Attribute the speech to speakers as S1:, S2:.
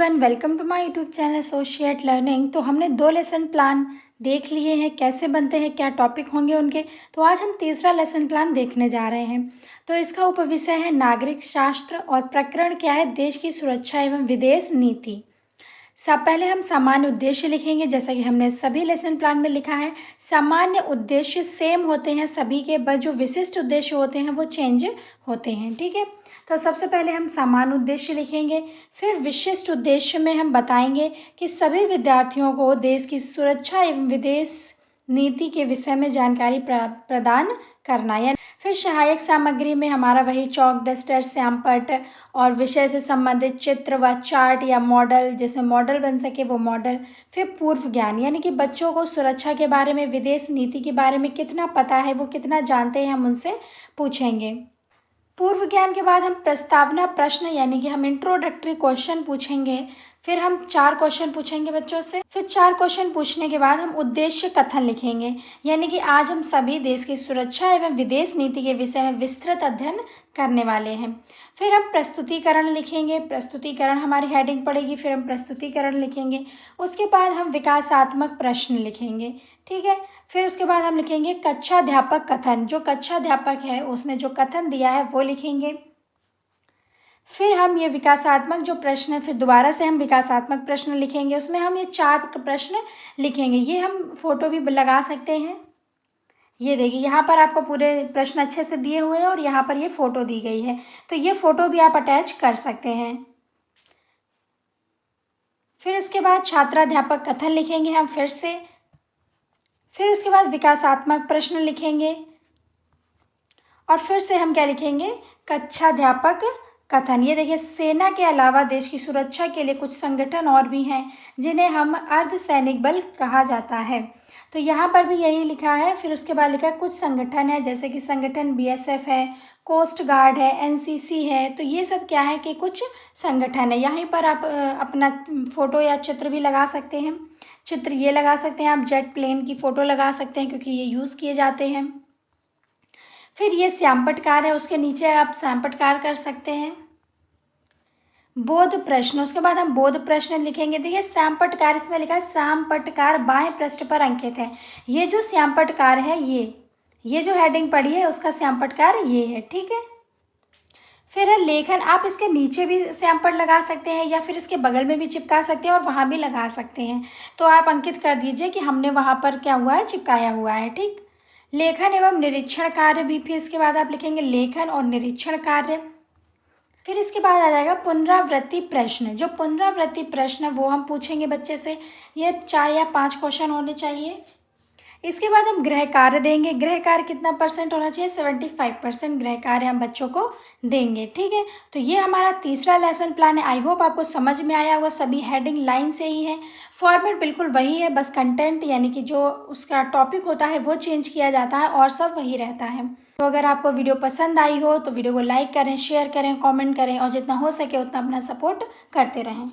S1: Everyone, welcome to my YouTube channel Associate Learning. तो हमने 2 lesson plan देख लिए हैं, कैसे बनते हैं, क्या टॉपिक होंगे उनके। तो आज हम तीसरा लेसन प्लान देखने जा रहे हैं। तो इसका उपविषय है नागरिक शास्त्र और प्रकरण क्या है, देश की सुरक्षा एवं विदेश नीति। सब पहले हम सामान्य उद्देश्य लिखेंगे, जैसा कि हमने सभी लेसन प्लान में लिखा है। सामान्य उद्देश्य सेम होते हैं सभी के, बस जो विशिष्ट उद्देश्य होते हैं वो चेंज होते हैं। ठीक है, तो सबसे पहले हम सामान्य उद्देश्य लिखेंगे, फिर विशिष्ट उद्देश्य में हम बताएंगे कि सभी विद्यार्थियों को देश की सुरक्षा एवं विदेश नीति के विषय में जानकारी प्रदान करना। या फिर सहायक सामग्री में हमारा वही चौक, डस्टर, श्यामपट्ट और विषय से संबंधित चित्र व चार्ट या मॉडल, जिसमें मॉडल बन सके वो मॉडल। फिर पूर्व ज्ञान, यानी कि बच्चों को सुरक्षा के बारे में, विदेश नीति के बारे में कितना पता है, वो कितना जानते हैं, हम उनसे पूछेंगे। पूर्व ज्ञान के बाद हम प्रस्तावना प्रश्न, यानी कि हम इंट्रोडक्टरी क्वेश्चन पूछेंगे। फिर हम 4 क्वेश्चन पूछेंगे बच्चों से। फिर 4 क्वेश्चन पूछने के बाद हम उद्देश्य कथन लिखेंगे, यानी कि आज हम सभी देश की सुरक्षा एवं विदेश नीति के विषय में विस्तृत अध्ययन करने वाले हैं। फिर हम प्रस्तुतिकरण लिखेंगे, प्रस्तुतिकरण हमारी हेडिंग पड़ेगी, फिर हम प्रस्तुतिकरण लिखेंगे। उसके बाद हम विकासात्मक प्रश्न लिखेंगे। ठीक है, फिर उसके बाद हम लिखेंगे कक्षाध्यापक कथन, जो कक्षाध्यापक है उसने जो कथन दिया है वो लिखेंगे। फिर हम ये विकासात्मक जो प्रश्न है, फिर दोबारा से हम विकासात्मक प्रश्न लिखेंगे, उसमें हम ये 4 प्रश्न लिखेंगे। ये हम फोटो भी लगा सकते हैं। ये देखिए, यहाँ पर आपको पूरे प्रश्न अच्छे से दिए हुए हैं और यहाँ पर ये फ़ोटो दी गई है, तो ये फ़ोटो भी आप अटैच कर सकते हैं। फिर इसके बाद छात्राध्यापक कथन लिखेंगे हम फिर से। फिर उसके बाद विकासात्मक प्रश्न लिखेंगे और फिर से हम क्या लिखेंगे, कक्षाध्यापक कथन। ये देखिए, सेना के अलावा देश की सुरक्षा के लिए कुछ संगठन और भी हैं जिन्हें हम अर्धसैनिक बल कहा जाता है, तो यहाँ पर भी यही लिखा है। फिर उसके बाद लिखा है कुछ संगठन है, जैसे कि संगठन बीएसएफ है, कोस्ट गार्ड है, एनसीसी है। तो ये सब क्या है कि कुछ संगठन है। यहाँ पर आप अपना फ़ोटो या चित्र भी लगा सकते हैं। चित्र ये लगा सकते हैं आप, जेट प्लेन की फ़ोटो लगा सकते हैं क्योंकि ये यूज़ किए जाते हैं। फिर ये श्यामपट्टकार है, उसके नीचे आप श्यामपट्टकार कर सकते हैं। बोध प्रश्न, उसके बाद हम बोध प्रश्न लिखेंगे। देखिए, श्यामपट्टकार इसमें लिखा है, श्यामपट्टकार बाएं पृष्ठ पर अंकित है। ये जो श्यामपट्टकार है, ये जो हेडिंग पड़ी है उसका श्यामपट्टकार ये है। ठीक है, फिर है लेखन। आप इसके नीचे भी श्यामपट्ट लगा सकते हैं या फिर इसके बगल में भी चिपका सकते हैं और वहाँ भी लगा सकते हैं। तो आप अंकित कर दीजिए कि हमने वहाँ पर क्या हुआ है, चिपकाया हुआ है। ठीक, लेखन एवं निरीक्षण कार्य भी। फिर इसके बाद आप लिखेंगे लेखन और निरीक्षण कार्य। फिर इसके बाद आ जाएगा पुनरावृत्ति प्रश्न। जो पुनरावृत्ति प्रश्न है वो हम पूछेंगे बच्चे से। ये 4 या 5 क्वेश्चन होने चाहिए। इसके बाद हम गृह कार्य देंगे। गृह कार्य कितना % होना चाहिए, 75% गृह कार्य हम बच्चों को देंगे। ठीक है, तो ये हमारा तीसरा लेसन प्लान है। आई होप आपको समझ में आया होगा। सभी हेडिंग लाइन से ही है, फॉर्मेट बिल्कुल वही है, बस कंटेंट यानी कि जो उसका टॉपिक होता है वो चेंज किया जाता है और सब वही रहता है। तो अगर आपको वीडियो पसंद आई हो तो वीडियो को लाइक करें, शेयर करें, कमेंट करें और जितना हो सके उतना अपना सपोर्ट करते रहें।